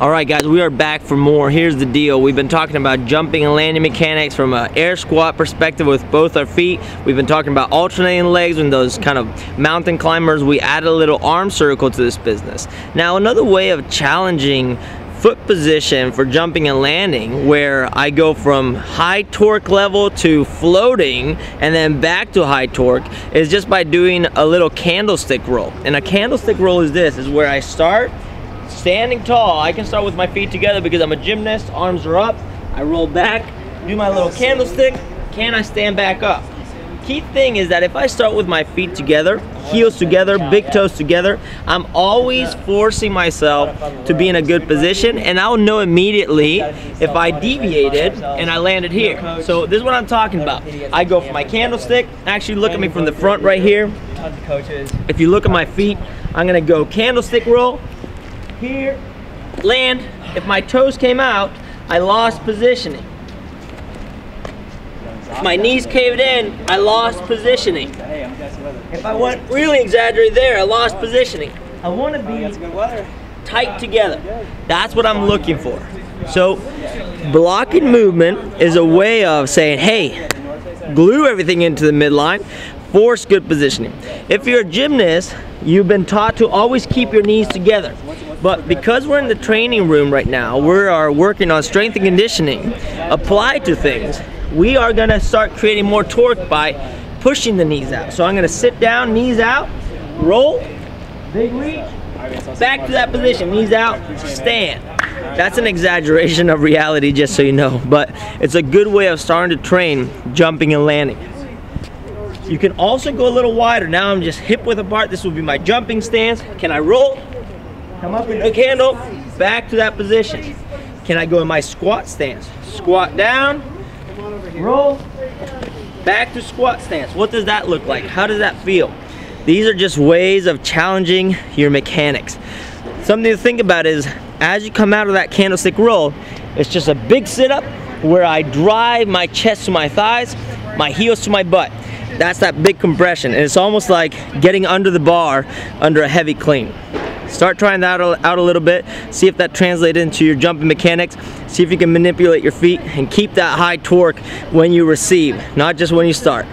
Alright guys, we are back for more. Here's the deal. We've been talking about jumping and landing mechanics from an air squat perspective with both our feet. We've been talking about alternating legs and those kind of mountain climbers. We added a little arm circle to this business. Now another way of challenging foot position for jumping and landing, where I go from high torque level to floating and then back to high torque, is just by doing a little candlestick roll. And a candlestick roll is where I start standing tall. I can start with my feet together because I'm a gymnast, arms are up, I roll back, do my little candlestick, can I stand back up? Key thing is that if I start with my feet together, heels together, big toes together, I'm always forcing myself to be in a good position, and I'll know immediately if I deviated and I landed here. So this is what I'm talking about. I go for my candlestick. Actually, look at me from the front right here. If you look at my feet, I'm gonna go candlestick roll, here, land. If my toes came out, I lost positioning. If my knees caved in, I lost positioning. If I went really exaggerated there, I lost positioning. I want to be tight together. That's what I'm looking for. So blocking movement is a way of saying, hey, glue everything into the midline, force good positioning. If you're a gymnast, you've been taught to always keep your knees together. But because we're in the training room right now, we are working on strength and conditioning applied to things. We are gonna start creating more torque by pushing the knees out. So I'm gonna sit down, knees out, roll, big reach, back to that position, knees out, stand. That's an exaggeration of reality, just so you know, but it's a good way of starting to train jumping and landing. You can also go a little wider. Now I'm just hip width apart. This will be my jumping stance. Can I roll? Come up into a candle, back to that position. Can I go in my squat stance? Squat down, roll, back to squat stance. What does that look like? How does that feel? These are just ways of challenging your mechanics. Something to think about is, as you come out of that candlestick roll, it's just a big sit-up where I drive my chest to my thighs, my heels to my butt. That's that big compression, and it's almost like getting under the bar under a heavy clean. Start trying that out a little bit, see if that translates into your jumping mechanics, see if you can manipulate your feet and keep that high torque when you receive, not just when you start.